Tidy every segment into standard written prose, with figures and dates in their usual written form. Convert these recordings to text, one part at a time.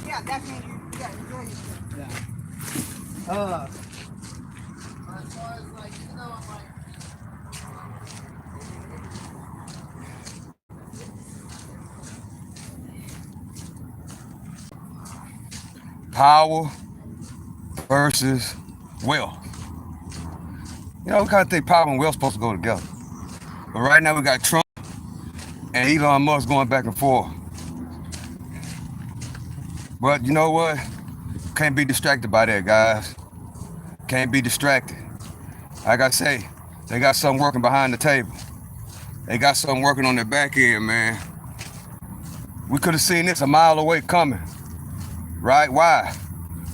Yeah, definitely. Yeah, enjoy yourself. Yeah. As far as like, I'm like. Power versus wealth. We kind of think power and wealth supposed to go together. But right now we got Trump and Elon Musk going back and forth. But you know what? Can't be distracted by that, guys. Can't be distracted. Like I say, they got something working behind the table. They got something working on their back end, man. We could have seen this a mile away coming, right? Why?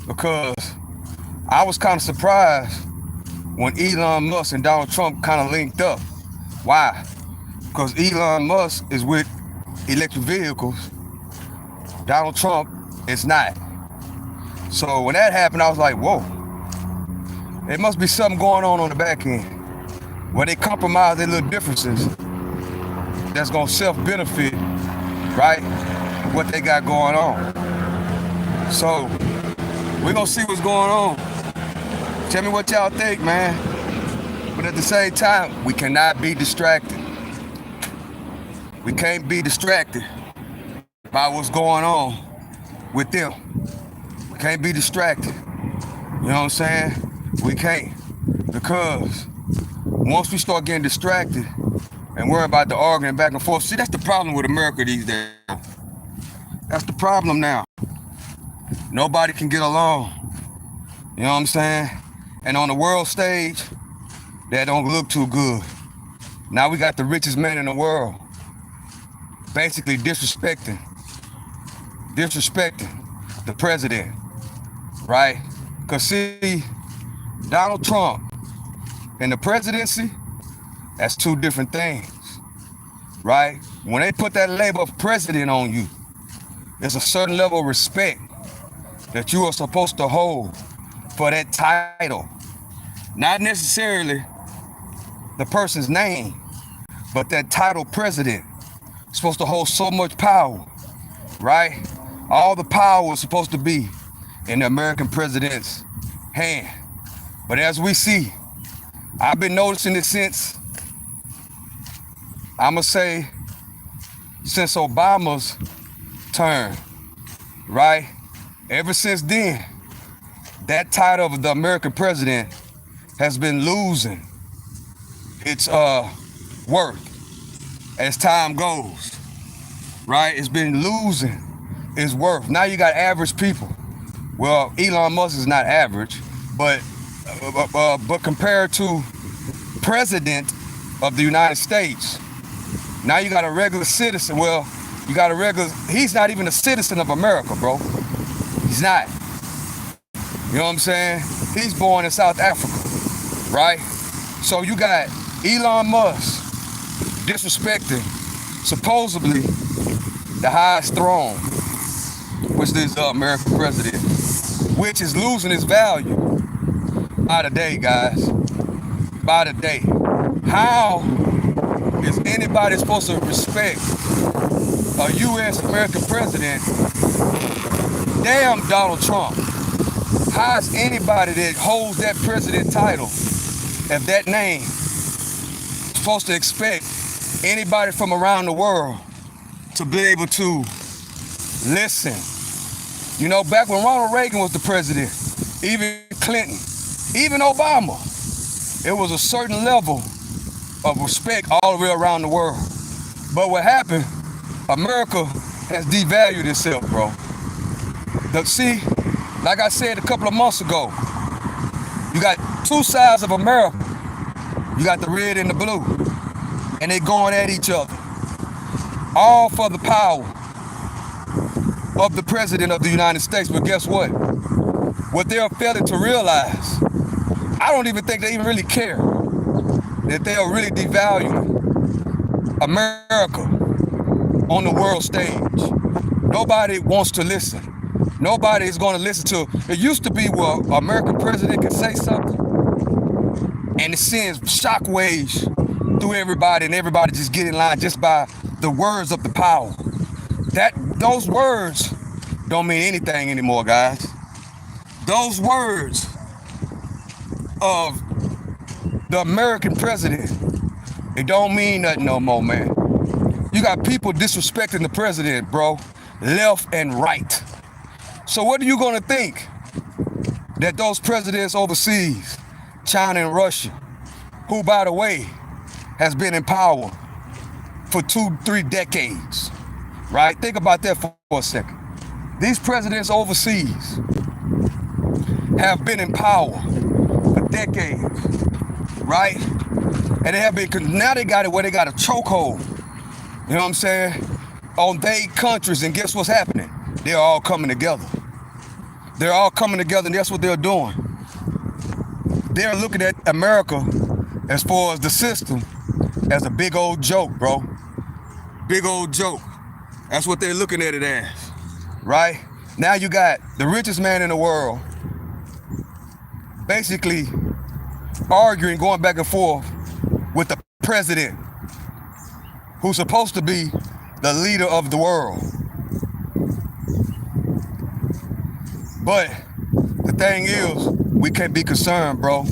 Because I was kind of surprised when Elon Musk and Donald Trump kind of linked up. Why? Because Elon Musk is with electric vehicles. Donald Trump is not. So when that happened, I was like, whoa. There must be something going on the back end where they compromise their little differences that's going to self-benefit, right, what they got going on. So we're going to see what's going on. Tell me what y'all think, man. But at the same time, we cannot be distracted. We can't be distracted by what's going on with them. We can't be distracted. You know what I'm saying? We can't. Because once we start getting distracted and worry about the arguing back and forth, see, that's the problem with America these days. That's the problem now. Nobody can get along. You know what I'm saying? And on the world stage, that don't look too good. Now we got the richest man in the world basically disrespecting the president, right? Because see, Donald Trump and the presidency, that's two different things, right? When they put that label of president on you, there's a certain level of respect that you are supposed to hold for that title. Not necessarily the person's name, but that title president is supposed to hold so much power, right? All the power is supposed to be in the American president's hand. But as we see, I've been noticing it since, I'ma say, since Obama's term, right? Ever since then, that title of the American president has been losing its worth as time goes, right? It's been losing its worth. Now you got average people. Well, Elon Musk is not average, but compared to president of the United States, now you got a regular citizen. Well, you got a regular, he's not even a citizen of America, bro. He's not. You know what I'm saying? He's born in South Africa, right? So you got Elon Musk disrespecting supposedly the highest throne, which is the American president, which is losing its value by the day, guys. By the day. How is anybody supposed to respect a U.S. American president? Damn Donald Trump. How is anybody that holds that president title, if that name, supposed to expect anybody from around the world to be able to listen? You know, back when Ronald Reagan was the president, even Clinton, even Obama, it was a certain level of respect all the way around the world. But what happened, America has devalued itself, bro. See, like I said a couple of months ago, you got two sides of America. You got the red and the blue, and they going at each other, all for the power of the president of the United States. But guess what? What they're failing to realize, I don't even think they even really care that they are really devaluing America on the world stage. Nobody wants to listen. Nobody is going to listen to. It used to be where an American president could say something and it sends shockwaves through everybody, and everybody just get in line just by the words of the power. Those words don't mean anything anymore, guys. Those words of the American president, it don't mean nothing no more, man. You got people disrespecting the president, bro, left and right. So what are you gonna think that those presidents overseas, China and Russia, who, by the way, has been in power for 2-3 decades, right? Think about that for a second. These presidents overseas have been in power for decades, right? And they have been, now they got it where they got a chokehold, you know what I'm saying, on their countries, and guess what's happening? They're all coming together. They're all coming together, and that's what they're doing. They're looking at America, as far as the system, as a big old joke, bro. Big old joke. That's what they're looking at it as, right? Now you got the richest man in the world basically arguing, going back and forth with the president, who's supposed to be the leader of the world. But the thing is, we can't be concerned, bro,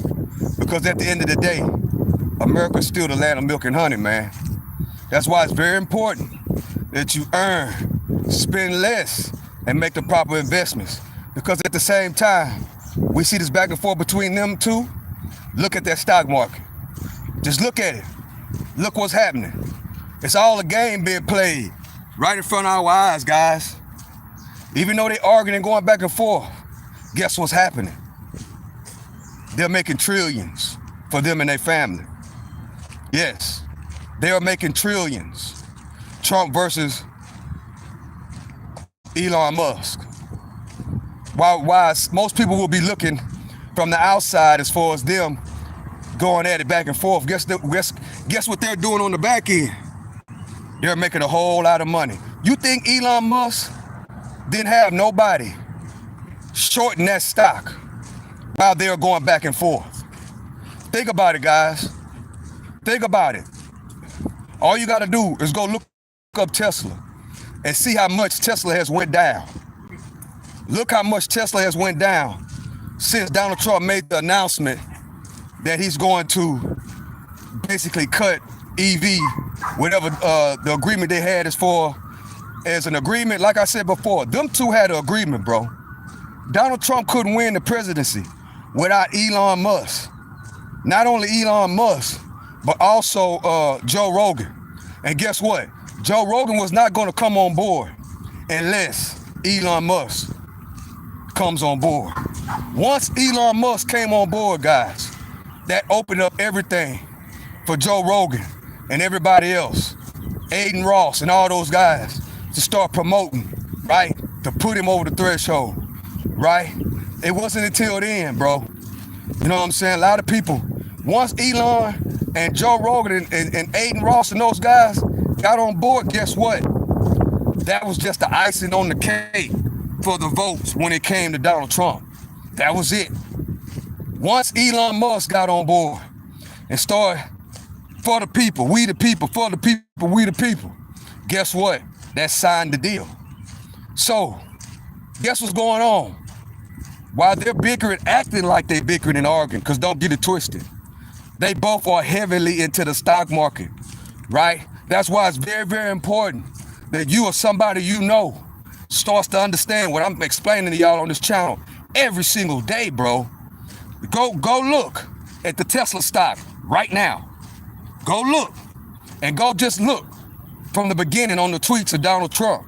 because at the end of the day, America's still the land of milk and honey, man. That's why it's very important that you earn, spend less, and make the proper investments. Because at the same time, we see this back and forth between them two. Look at that stock market. Just look at it. Look what's happening. It's all a game being played right in front of our eyes, guys. Even though they're arguing and going back and forth, guess what's happening? They're making trillions for them and their family. Yes, they are making trillions. Trump versus Elon Musk. While most people will be looking from the outside as far as them going at it back and forth, guess what they're doing on the back end? They're making a whole lot of money. You think Elon Musk didn't have nobody shorting that stock while they were going back and forth? Think about it, guys. Think about it. All you got to do is go look up Tesla and see how much Tesla has went down. Look how much Tesla has went down since Donald Trump made the announcement that he's going to basically cut EV, whatever the agreement they had as an agreement. Like I said before, them two had an agreement, bro. Donald Trump couldn't win the presidency without Elon Musk. Not only Elon Musk, but also Joe Rogan. And guess what? Joe Rogan was not going to come on board unless Elon Musk comes on board. Once Elon Musk came on board, guys, that opened up everything for Joe Rogan and everybody else, Aiden Ross and all those guys, to start promoting, right? To put him over the threshold, right? It wasn't until then, bro. You know what I'm saying? A lot of people, once Elon and Joe Rogan and Aiden Ross and those guys got on board, guess what? That was just the icing on the cake for the votes when it came to Donald Trump. That was it. Once Elon Musk got on board and started for the people, we the people, for the people, we the people, guess what? That signed the deal. So, guess what's going on? While they're bickering, acting like they bickering and arguing, because don't get it twisted, they both are heavily into the stock market, right? That's why it's very, very important that you or somebody you know starts to understand what I'm explaining to y'all on this channel every single day, bro. Go look at the Tesla stock right now. Go look, and go just look from the beginning on the tweets of Donald Trump.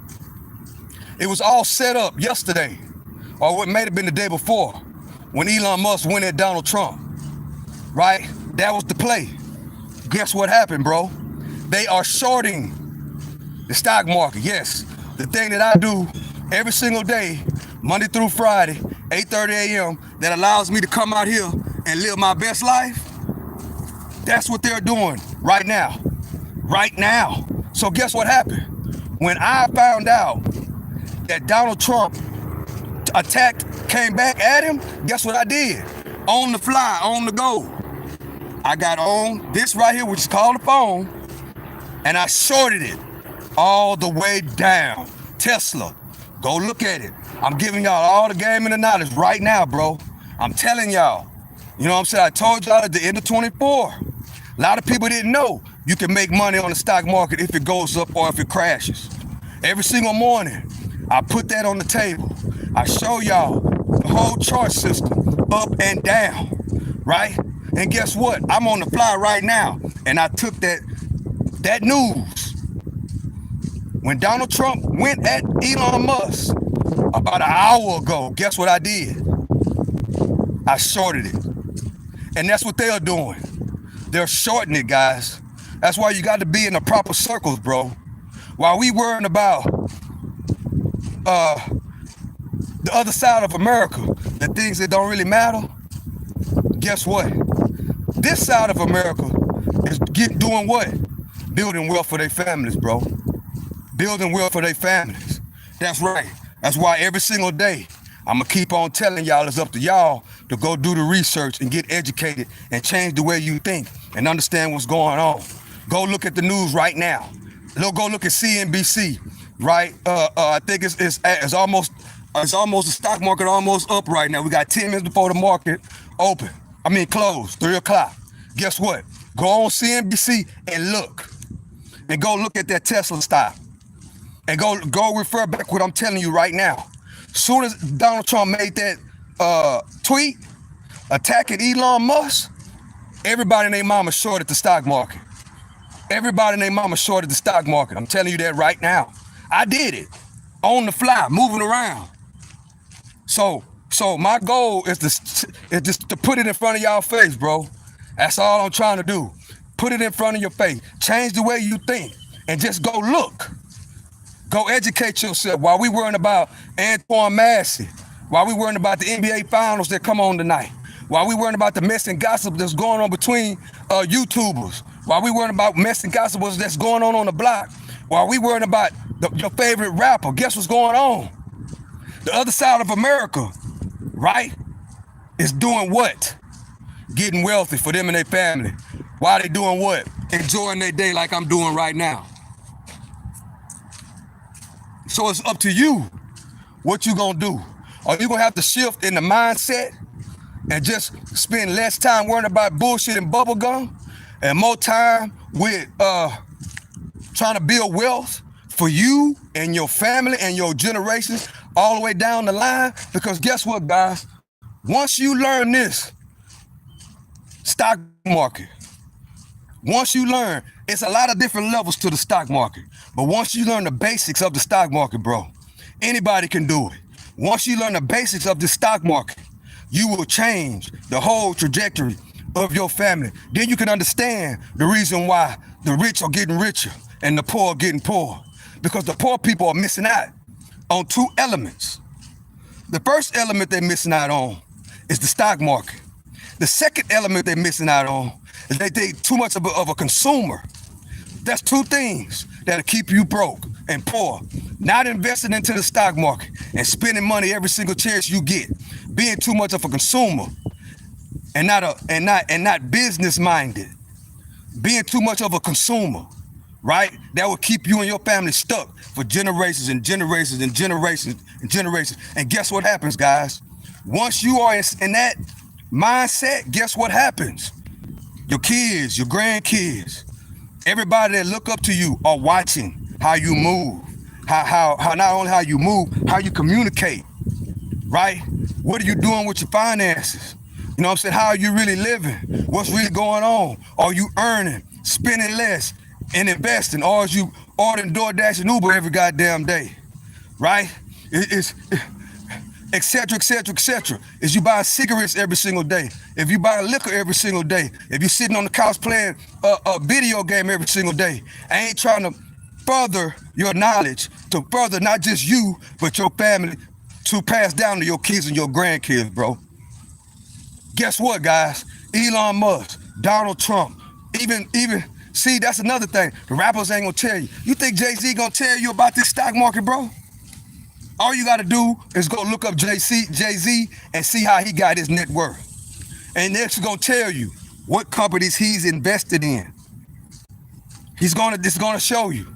It was all set up yesterday, or what may have been the day before, when Elon Musk went at Donald Trump, right? That was the play. Guess what happened, bro? They are shorting the stock market. Yes, the thing that I do every single day, Monday through Friday, 8:30 a.m., that allows me to come out here and live my best life, that's what they're doing right now. Right now. So guess what happened? When I found out that Donald Trump came back at him, guess what I did? On the fly, on the go, I got on this right here, which is called a phone, and I shorted it all the way down. Tesla, Go look at it. I'm giving y'all all the game and the knowledge right now, bro. I'm telling y'all. You know what I'm saying? I told y'all at the end of 24. A lot of people didn't know you can make money on the stock market if it goes up or if it crashes. Every single morning, I put that on the table. I show y'all the whole chart system, up and down, right? And guess what? I'm on the fly right now, and I took that news. When Donald Trump went at Elon Musk about an hour ago, guess what I did? I shorted it. And that's what they're doing. They're shorting it, guys. That's why you got to be in the proper circles, bro. While we worrying about the other side of America, the things that don't really matter, guess what? This side of America is doing what? Building wealth for their families, bro. Building wealth for their families. That's right. That's why every single day, I'm going to keep on telling y'all it's up to y'all to go do the research and get educated and change the way you think and understand what's going on. Go look at the news right now. Go look at CNBC, right? I think it's almost the stock market almost up right now. We got 10 minutes before the market closed, 3 o'clock. Guess what? Go on CNBC and look. And go look at that Tesla stock. And go refer back what I'm telling you right now. Soon as Donald Trump made that tweet attacking Elon Musk, everybody and their mama shorted the stock market. Everybody and their mama shorted the stock market. I'm telling you that right now. I did it on the fly, moving around. So my goal is just to put it in front of y'all face, bro. That's all I'm trying to do. Put it in front of your face. Change the way you think and just go look. Go educate yourself while we worrying about Antoine Massey, while we worrying about the NBA finals that come on tonight, while we worrying about the mess and gossip that's going on between YouTubers, while we worrying about mess and gossip that's going on the block, while we worrying about your favorite rapper. Guess what's going on? The other side of America, right, is doing what? Getting wealthy for them and their family. While they doing what? Enjoying their day like I'm doing right now. So it's up to you what you gonna do. Are you gonna have to shift in the mindset and just spend less time worrying about bullshit and bubble gum and more time with trying to build wealth for you and your family and your generations all the way down the line? Because guess what, guys? Once you learn this stock market, once you learn, it's a lot of different levels to the stock market. But once you learn the basics of the stock market, bro, anybody can do it. Once you learn the basics of the stock market, you will change the whole trajectory of your family. Then you can understand the reason why the rich are getting richer and the poor are getting poorer. Because the poor people are missing out on 2 elements. The first element they're missing out on is the stock market. The second element they're missing out on is they're too much of a consumer. That's 2 things that'll keep you broke and poor. Not investing into the stock market and spending money every single chance you get. Being too much of a consumer and not business minded. Being too much of a consumer, right? That will keep you and your family stuck for generations and generations and generations and generations. And guess what happens, guys? Once you are in that mindset, guess what happens? Your kids, your grandkids, everybody that look up to you are watching how you move, how not only how you move, how you communicate, right? What are you doing with your finances? You know what I'm saying? How are you really living? What's really going on? Are you earning, spending less, and investing? Or is you ordering DoorDash and Uber every goddamn day, right? It's et cetera, et cetera, et cetera. Is you buying cigarettes every single day? If you buy liquor every single day? If you're sitting on the couch playing a video game every single day? I ain't trying to further your knowledge, to further not just you, but your family, to pass down to your kids and your grandkids, bro. Guess what, guys? Elon Musk, Donald Trump, even, see, that's another thing. The rappers ain't gonna tell you. You think Jay-Z gonna tell you about this stock market, bro? All you gotta do is go look up Jay-Z and see how he got his net worth. And that's gonna tell you what companies he's invested in. It's gonna show you.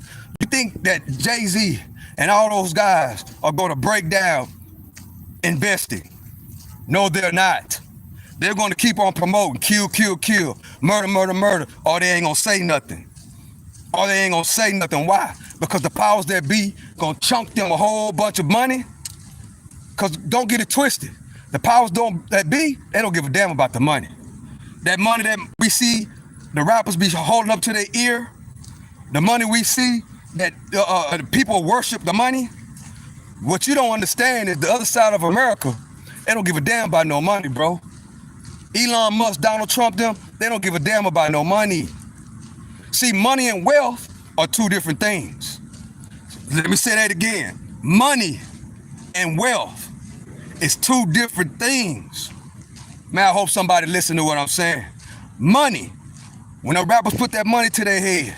You think that Jay-Z And all those guys are going to break down investing. No, they're not. They're going to keep on promoting kill, kill, kill, murder, murder, murder, or they ain't going to say nothing. Or they ain't going to say nothing. Why? Because the powers that be going to chunk them a whole bunch of money. Because don't get it twisted. The powers that be, they don't give a damn about the money. That money that we see the rappers be holding up to their ear, the money we see that the people worship the money. What you don't understand is the other side of America, they don't give a damn about no money, bro. Elon Musk, Donald Trump, them, they don't give a damn about no money. See, money and wealth are two different things. Let me say that again. Money and wealth is two different things. Man, I hope somebody listen to what I'm saying. Money, when the rappers put that money to their head,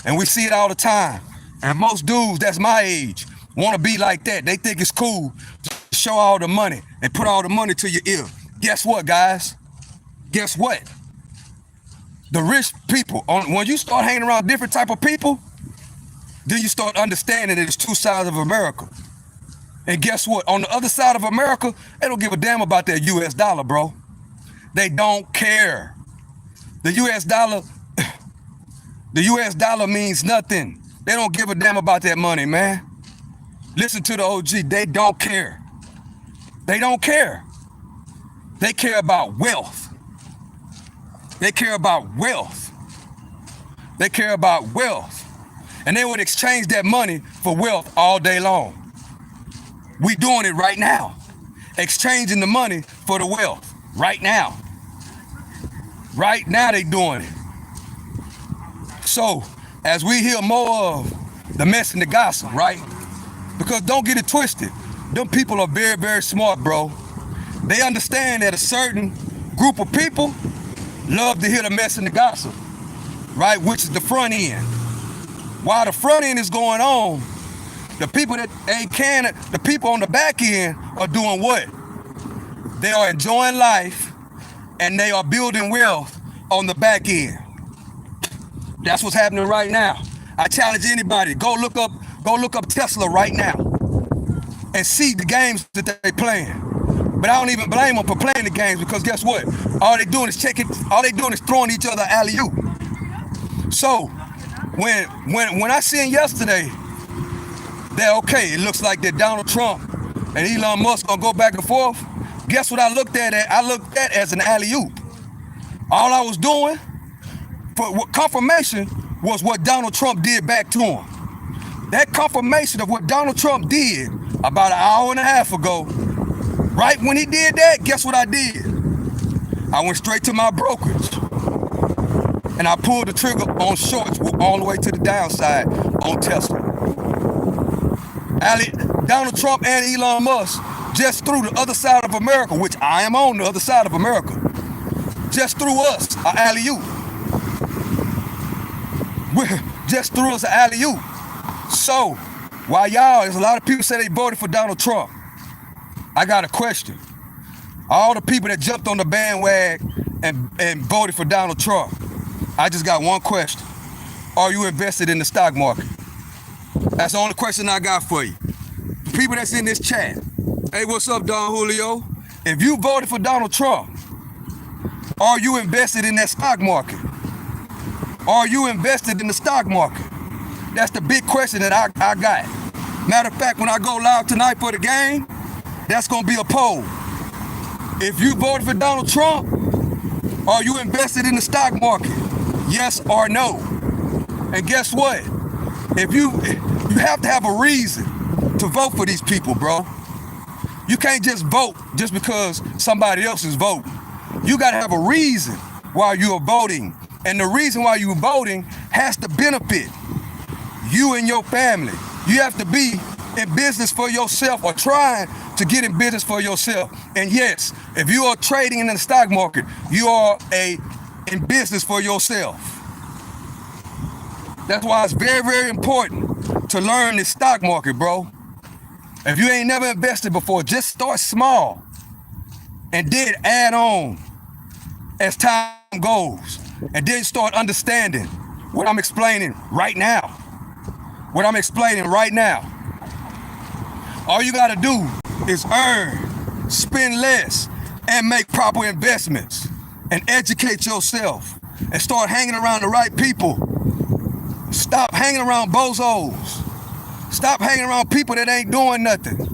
and we see it all the time, and most dudes that's my age want to be like that. They think it's cool to show all the money and put all the money to your ear. Guess what, guys? Guess what? The rich people, when you start hanging around different type of people, then you start understanding that it's two sides of America. And guess what? On the other side of America, they don't give a damn about that US dollar, bro. They don't care. The US dollar means nothing. They don't give a damn about that money, man. Listen to the OG, they don't care. They don't care. They care about wealth. They care about wealth. They care about wealth. And they would exchange that money for wealth all day long. We doing it right now. Exchanging the money for the wealth. Right now. Right now they doing it. So, as we hear more of the mess and the gossip, right? Because don't get it twisted. Them people are very, very smart, bro. They understand that a certain group of people love to hear the mess and the gossip, right? Which is the front end. While the front end is going on, the people that ain't can, the people on the back end are doing what? They are enjoying life and they are building wealth on the back end. That's what's happening right now. I challenge anybody, go look up Tesla right now and see the games that they playing. But I don't even blame them for playing the games because guess what? All they doing is throwing each other alley-oop. So when I seen yesterday that okay, it looks like that Donald Trump and Elon Musk gonna go back and forth, guess what I looked at? I looked at as an alley-oop. All I was doing for confirmation was what Donald Trump did back to him. That confirmation of what Donald Trump did about an hour and a half ago, right when he did that, guess what I did? I went straight to my brokerage and I pulled the trigger on shorts all the way to the downside on Tesla. Donald Trump and Elon Musk just threw the other side of America, which I am on the other side of America, just threw us an alley-oop. Just threw us an alley-oop. So, while there's a lot of people say they voted for Donald Trump, I got a question. All the people that jumped on the bandwagon and voted for Donald Trump, I just got one question. Are you invested in the stock market? That's the only question I got for you. The people that's in this chat, hey, what's up, Don Julio? If you voted for Donald Trump, are you invested in that stock market? Are you invested in the stock market? That's the big question that I got. Matter of fact, when I go live tonight for the game, that's going to be a poll. If you voted for Donald Trump, are you invested in the stock market? Yes or no? And guess what? If you have to have a reason to vote for these people, bro. You can't just vote just because somebody else is voting. You got to have a reason why you are voting. And the reason why you're voting has to benefit you and your family. You have to be in business for yourself or trying to get in business for yourself. And yes, if you are trading in the stock market, you are in business for yourself. That's why it's very, very important to learn the stock market, bro. If you ain't never invested before, just start small and then add on as time goes. And then start understanding what I'm explaining right now. What I'm explaining right now. All you gotta do is earn, spend less, and make proper investments, and educate yourself, and start hanging around the right people. Stop hanging around bozos. Stop hanging around people that ain't doing nothing.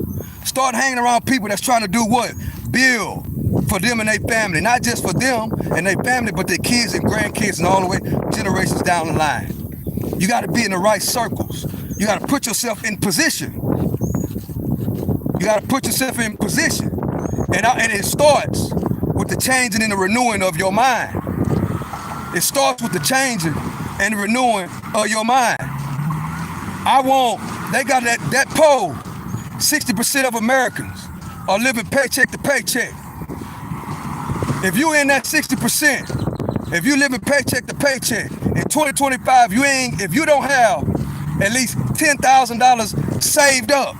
Start hanging around people that's trying to do what? Build for them and their family. Not just for them and their family, but their kids and grandkids and all the way generations down the line. You got to be in the right circles. You got to put yourself in position. You got to put yourself in position. And it starts with the changing and the renewing of your mind. It starts with the changing and the renewing of your mind. They got that poll, 60% of Americans are living paycheck to paycheck. If you in that 60%, if you living paycheck to paycheck, in 2025, if you don't have at least $10,000 saved up,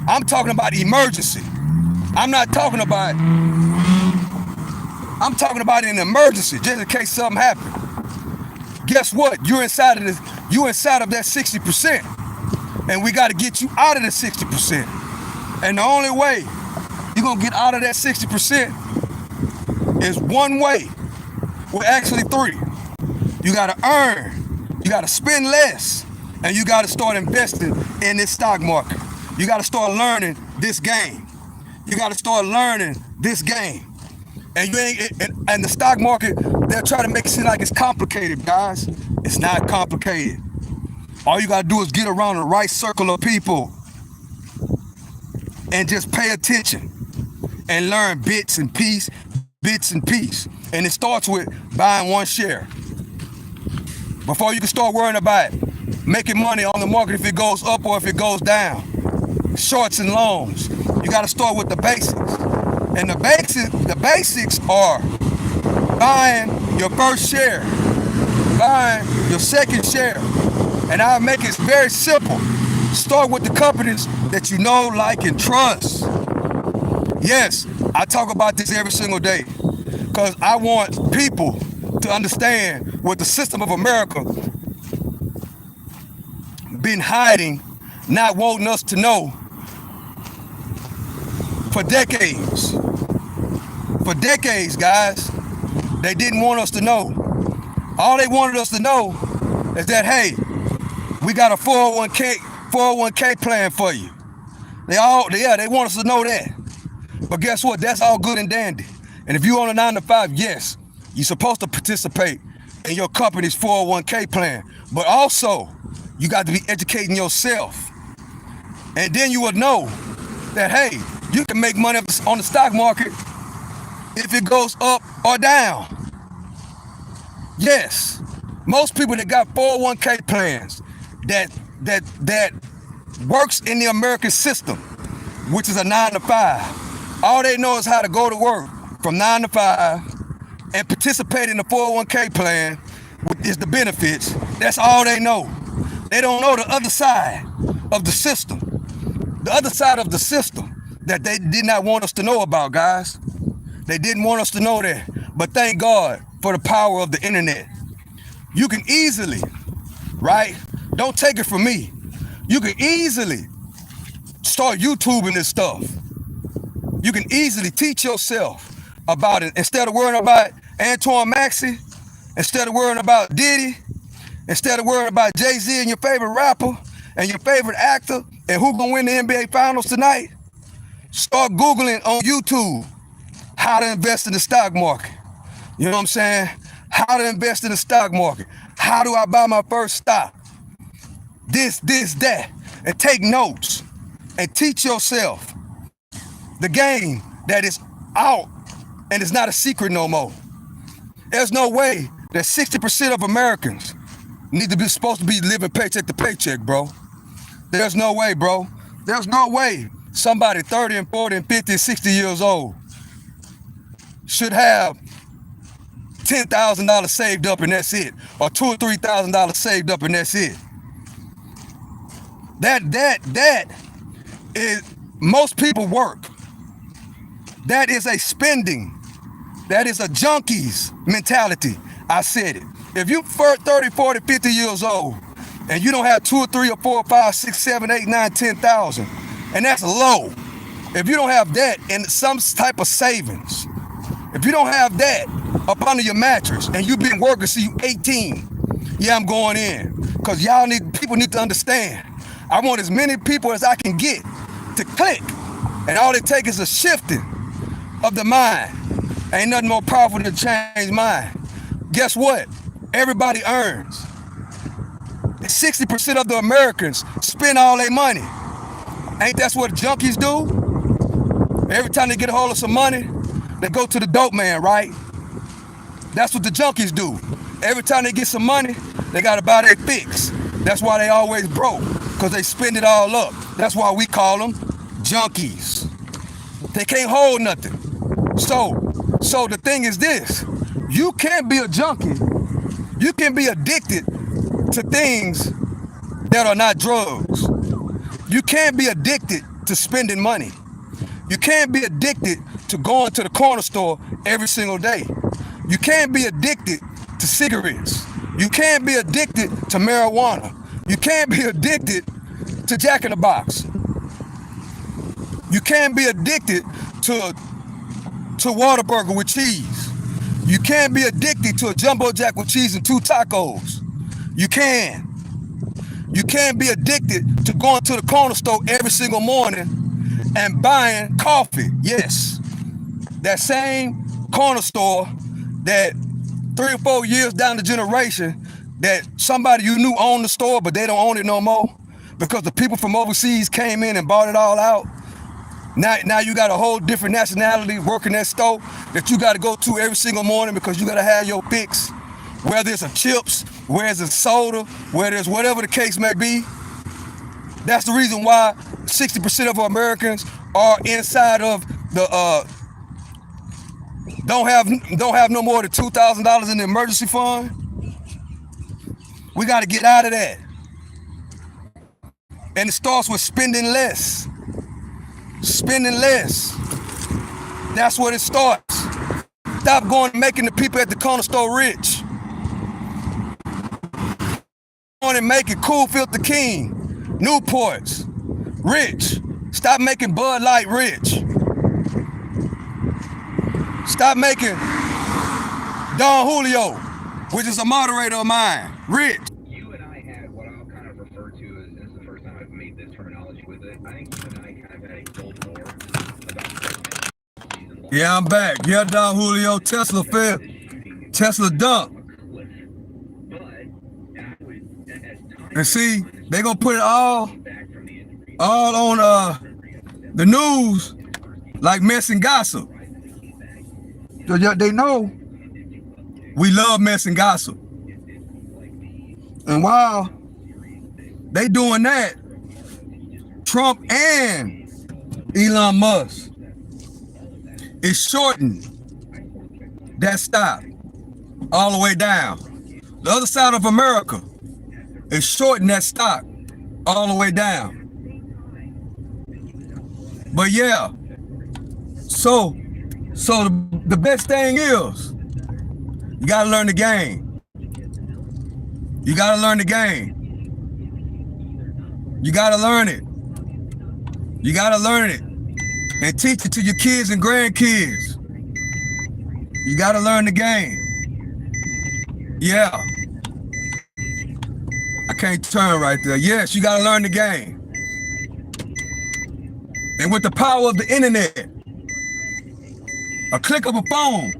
I'm talking about emergency. I'm talking about an emergency, just in case something happens. Guess what? You're inside of that 60%. And we got to get you out of the 60%. And the only way you're going to get out of that 60% is one way. Well, actually three. You got to earn, you got to spend less, and you got to start investing in this stock market. You got to start learning this game. You got to start learning this game. And the stock market, they're trying to make it seem like it's complicated, guys. It's not complicated. All you gotta do is get around the right circle of people and just pay attention and learn bits and pieces. And it starts with buying one share. Before you can start worrying about making money on the market if it goes up or if it goes down. Shorts and longs. You gotta start with the basics. And the basics are buying your first share, buying your second share. And I'll make it very simple. Start with the companies that you know, like, and trust. Yes, I talk about this every single day because I want people to understand what the system of America been hiding, not wanting us to know for decades. For decades, guys, they didn't want us to know. All they wanted us to know is that, hey, we got a 401k plan for you. They want us to know that. But guess what? That's all good and dandy. And if you own a 9-to-5, yes, you're supposed to participate in your company's 401k plan. But also, you got to be educating yourself. And then you will know that, hey, you can make money on the stock market if it goes up or down. Yes, most people that got 401k plans that works in the American system, which is a 9-to-5, all they know is how to go to work from 9 to 5 and participate in the 401k plan, which is the benefits. That's all they know. They don't know the other side of the system. The other side of the system that they did not want us to know about, guys. They didn't want us to know that. But thank God for the power of the internet. You can easily, right? Don't take it from me. You can easily start YouTubing this stuff. You can easily teach yourself about it instead of worrying about Antoine Maxey, instead of worrying about Diddy, instead of worrying about Jay-Z and your favorite rapper and your favorite actor and who gonna win the NBA Finals tonight. Start Googling on YouTube how to invest in the stock market. You know what I'm saying? How to invest in the stock market. How do I buy my first stock? This, that. And take notes and teach yourself the game that is out and it's not a secret no more. There's no way that 60% of Americans supposed to be living paycheck to paycheck, bro. There's no way, bro. There's no way somebody 30 and 40 and 50 and 60 years old should have $10,000 saved up and that's it, or $2,000 or $3,000 saved up and that's it. That is, most people work. That is a spending. That is a junkie's mentality. I said it. If you 30, 40, 50 years old and you don't have 2 or 3 or 4 or 5, 6, 7, 8, 9, 10,000, And that's low. If you don't have that and some type of savings, if you don't have that up under your mattress and you've been working since you 18, yeah, I'm going in. Because people need to understand. I want as many people as I can get to click. And all it takes is a shifting of the mind. Ain't nothing more powerful than change mind. Guess what? Everybody earns. 60% of the Americans spend all their money. Ain't that what junkies do? Every time they get a hold of some money, they go to the dope man, right? That's what the junkies do. Every time they get some money, they gotta buy their fix. That's why they always broke, because they spend it all up. That's why we call them junkies. They can't hold nothing. So the thing is this, you can't be a junkie. You can be addicted to things that are not drugs. You can't be addicted to spending money. You can't be addicted to going to the corner store every single day. You can't be addicted to cigarettes. You can't be addicted to marijuana. You can't be addicted to Jack in the Box. You can't be addicted to Whataburger with cheese. You can't be addicted to a Jumbo Jack with cheese and 2 tacos. You can. You can't be addicted to going to the corner store every single morning and buying coffee. Yes, that same corner store that 3 or 4 years down the generation that somebody you knew owned the store, but they don't own it no more because the people from overseas came in and bought it all out. Now you got a whole different nationality working that store that you got to go to every single morning because you got to have your fix, whether it's a chips, whether it's a soda, whether it's whatever the case may be. That's the reason why 60% of Americans are inside of the don't have no more than $2,000 in the emergency fund. We got to get out of that. And it starts with spending less. Spending less. That's what it starts. Stop going and making the people at the corner store rich. Going and making Cool Filter King, Newports rich. Stop making Bud Light rich. Stop making Don Julio, which is a moderator of mine, rich. You and I had what I'll kind of refer to as, this is the first time I've made this terminology with it. I think you and I kind of had a cold war about season long. Yeah, I'm back. Yeah, Don Julio, Tesla fell. Tesla dumped. And see, they gonna put it all on the news like mess and gossip. So they know we love mess and gossip. And while they doing that, Trump and Elon Musk is shorting that stock all the way down. The other side of America is shorting that stock all the way down. But yeah, so the best thing is you gotta learn the game. You gotta learn the game. You gotta learn it. You gotta learn it and teach it to your kids and grandkids. You gotta learn the game. Yeah. I can't turn right there. Yes, you gotta learn the game. And with the power of the internet, a click of a phone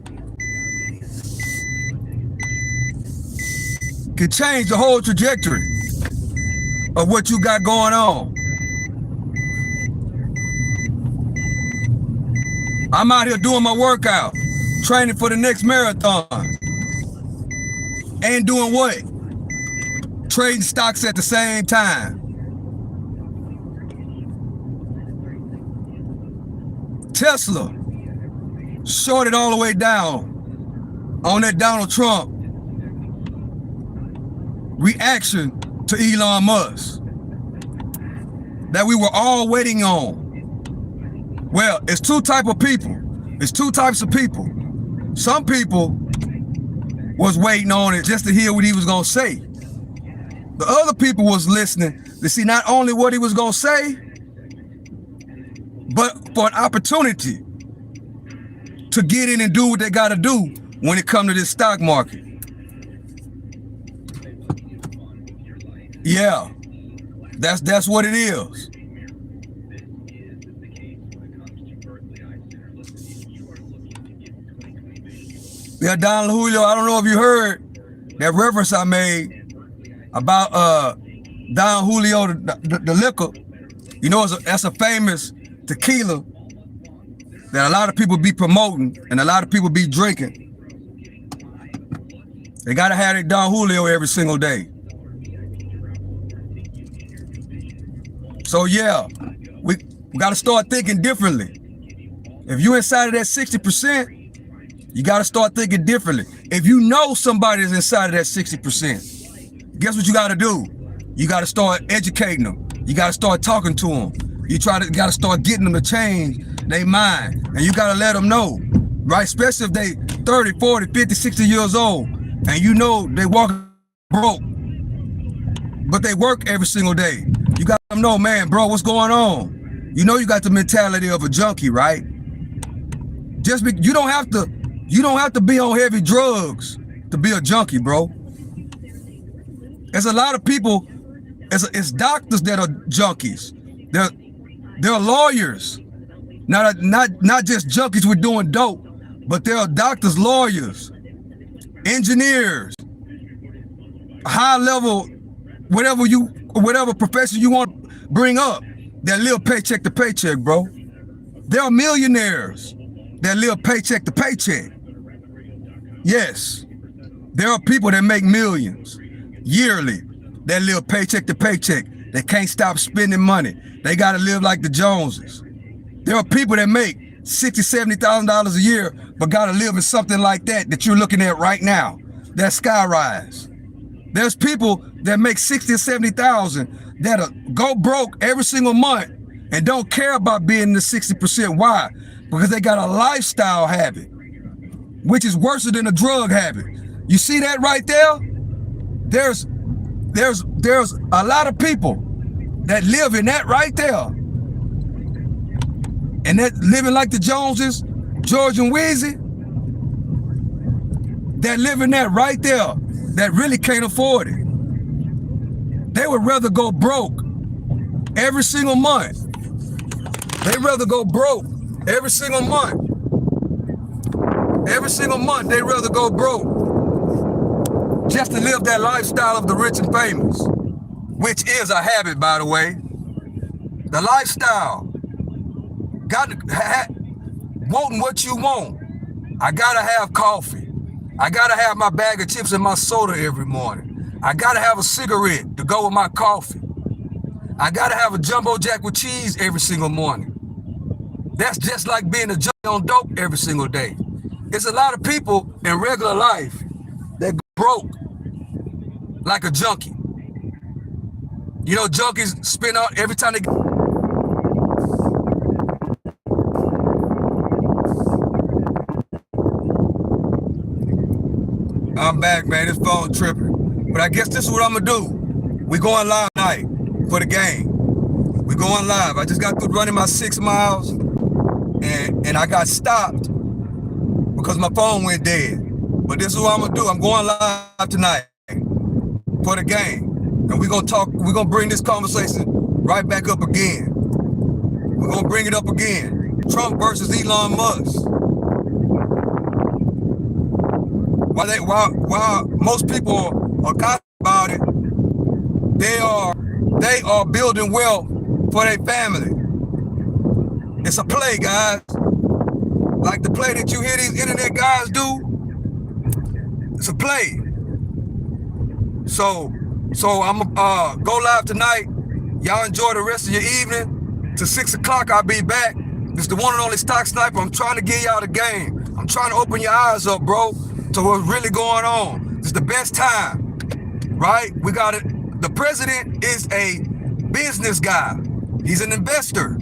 can change the whole trajectory of what you got going on. I'm out here doing my workout, training for the next marathon. And doing what? Trading stocks at the same time. Tesla shorted all the way down on that Donald Trump reaction to Elon Musk that we were all waiting on. Well, it's two types of people. It's two types of people. Some people was waiting on it just to hear what he was gonna say. The other people was listening to see not only what he was gonna say, but for an opportunity to get in and do what they got to do when it comes to this stock market. Yeah, that's what it is. Yeah, Don Julio, I don't know if you heard that reference I made about Don Julio, the liquor. You know, that's a famous tequila that a lot of people be promoting and a lot of people be drinking. They gotta have their Don Julio every single day. So yeah, we gotta start thinking differently. If you inside of that 60%, you gotta start thinking differently. If you know somebody is inside of that 60%, guess what you gotta do? You gotta start educating them. You gotta start talking to them. You gotta start getting them to change their mind. And you gotta let them know, right? Especially if they 30, 40, 50, 60 years old, and you know they walk broke, but they work every single day. You got to know, man, bro, what's going on? You know you got the mentality of a junkie, right? You don't have to be on heavy drugs to be a junkie, bro. There's a lot of people, it's doctors that are junkies. They're lawyers. Not just junkies with doing dope, but there are doctors, lawyers, engineers, high level, whatever profession you want to bring up, that live paycheck to paycheck, bro. There are millionaires that live paycheck to paycheck. Yes, there are people that make millions yearly that live paycheck to paycheck. They can't stop spending money. They got to live like the Joneses. There are people that make $60,000, $70,000 a year, but got to live in something like that you're looking at right now. That skyrise. There's people that make 60 or 70,000 that'll go broke every single month and don't care about being in the 60%. Why? Because they got a lifestyle habit, which is worse than a drug habit. You see that right there? There's a lot of people that live in that right there. And that living like the Joneses, George and Weezy, that live in that right there, that really can't afford it. They would rather go broke every single month. They'd rather go broke every single month. Every single month, they'd rather go broke just to live that lifestyle of the rich and famous, which is a habit, by the way. The lifestyle. Wanting what you want. I gotta have coffee. I gotta have my bag of chips and my soda every morning. I gotta have a cigarette to go with my coffee. I gotta have a jumbo jack with cheese every single morning. That's just like being a junkie on dope every single day. There's a lot of people in regular life that go broke like a junkie. You know, junkies spend out every time they get. I'm back, man. This phone tripping. But I guess this is what I'm gonna do. We going live tonight for the game. We going live. I just got through running my 6 miles and I got stopped because my phone went dead. But this is what I'm gonna do. I'm going live tonight for the game. And we're gonna bring this conversation right back up again. We're gonna bring it up again. Trump versus Elon Musk. While most people are gossiping about it, they are building wealth for their family. It's a play, guys. Like the play that you hear these internet guys do. It's a play. So I'm gonna go live tonight. Y'all enjoy the rest of your evening. Till 6 o'clock, I'll be back. It's the one and only Stock Sniper. I'm trying to get y'all the game. I'm trying to open your eyes up, bro, to what's really going on. It's the best time, right? We got it. The president is a business guy. He's an investor,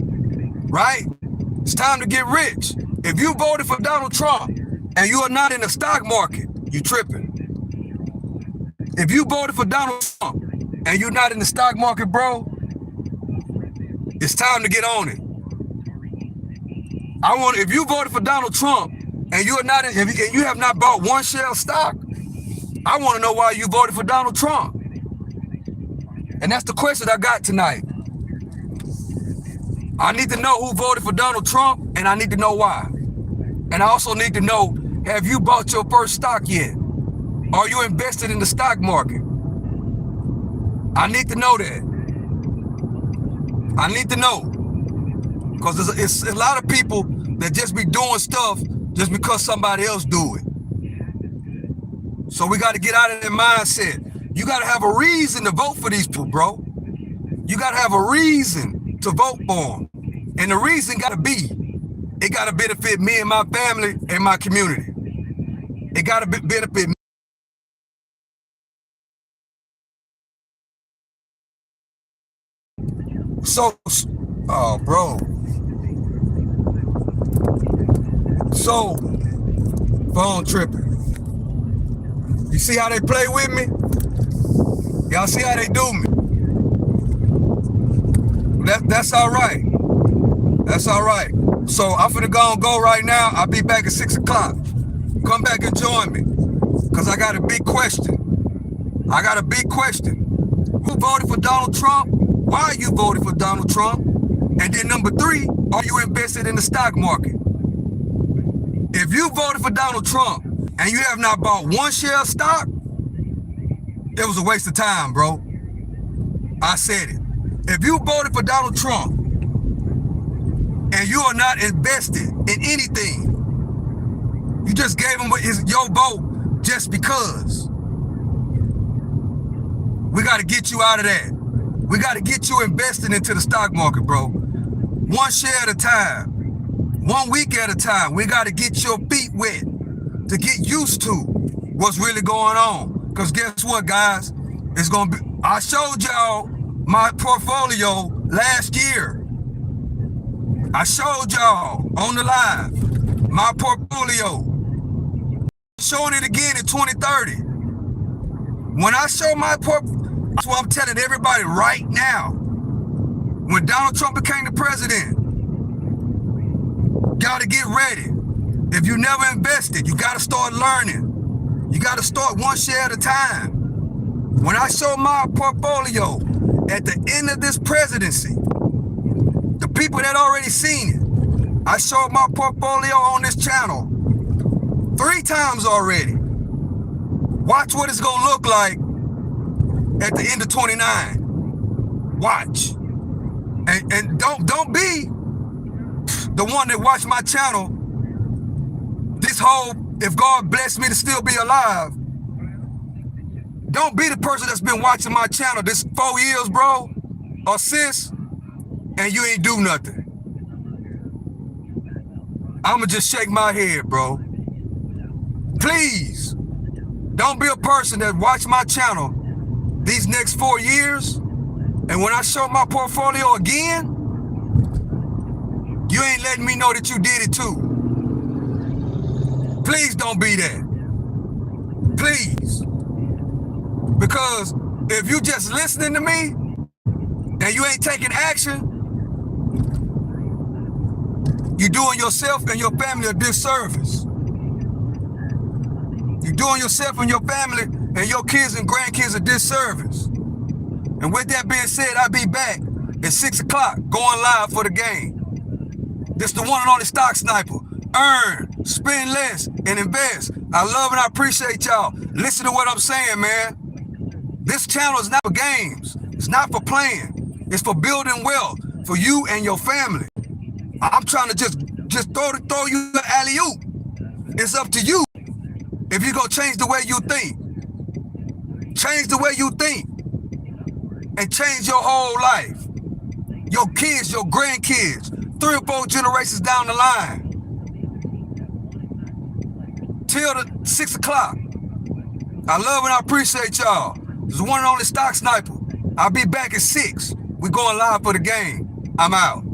right? It's time to get rich. If you voted for Donald Trump and you are not in the stock market, you tripping. If you voted for Donald Trump and you're not in the stock market, bro, it's time to get on it. if you voted for Donald Trump and if you have not bought one share of stock, I want to know why you voted for Donald Trump. And that's the question I got tonight. I need to know who voted for Donald Trump, and I need to know why. And I also need to know, have you bought your first stock yet? Are you invested in the stock market? I need to know that. I need to know. Because it's a lot of people that just be doing stuff just because somebody else do it. So we got to get out of that mindset. You got to have a reason to vote for these people, bro. You got to have a reason to vote for them. And the reason got to be, it got to benefit me and my family and my community. It got to benefit me. So, oh, bro. So, phone tripping. You see how they play with me? Y'all see how they do me? That's all right. That's all right. So I'm finna go right now. I'll be back at 6 o'clock. Come back and join me. Because I got a big question. I got a big question. Who voted for Donald Trump? Why you voted for Donald Trump? And then number 3, are you invested in the stock market? If you voted for Donald Trump and you have not bought one share of stock, it was a waste of time, bro. I said it. If you voted for Donald Trump and you are not invested in anything, you just gave him your vote just because. We got to get you out of that. We got to get you invested into the stock market, bro. One share at a time. 1 week at a time. We got to get your feet wet to get used to what's really going on. Because guess what, guys? It's going to be, I showed y'all my portfolio last year. I showed y'all on the live my portfolio. Showing it again in 2030. When I show my portfolio, that's what I'm telling everybody right now. When Donald Trump became the president, gotta get ready. If you never invested, you gotta start learning. You gotta start one share at a time. When I show my portfolio at the end of this presidency, the people that already seen it, I showed my portfolio on this channel 3 times already. Watch what it's gonna look like at the end of 29. Watch. And don't be the one that watched my channel this whole, if God blessed me to still be alive, don't be the person that's been watching my channel this 4 years, bro, or sis, and you ain't do nothing. I'ma just shake my head, bro. Please, don't be a person that watched my channel these next 4 years, and when I show my portfolio again, you ain't letting me know that you did it too. Please don't be that. Please. Because if you just listening to me and you ain't taking action, you're doing yourself and your family a disservice. You're doing yourself and your family and your kids and grandkids a disservice. And with that being said, I'll be back at 6 o'clock going live for the game. This the one and only Stock Sniper. Earn, spend less, and invest. I love and I appreciate y'all. Listen to what I'm saying, man. This channel is not for games. It's not for playing. It's for building wealth for you and your family. I'm trying to just throw you an alley-oop. It's up to you. If you're going to change the way you think. Change the way you think. And change your whole life. Your kids, your grandkids, 3 or 4 generations down the line. Till the 6 o'clock. I love and I appreciate y'all. This is the one and only Stock Sniper. I'll be back at 6. We're going live for the game. I'm out.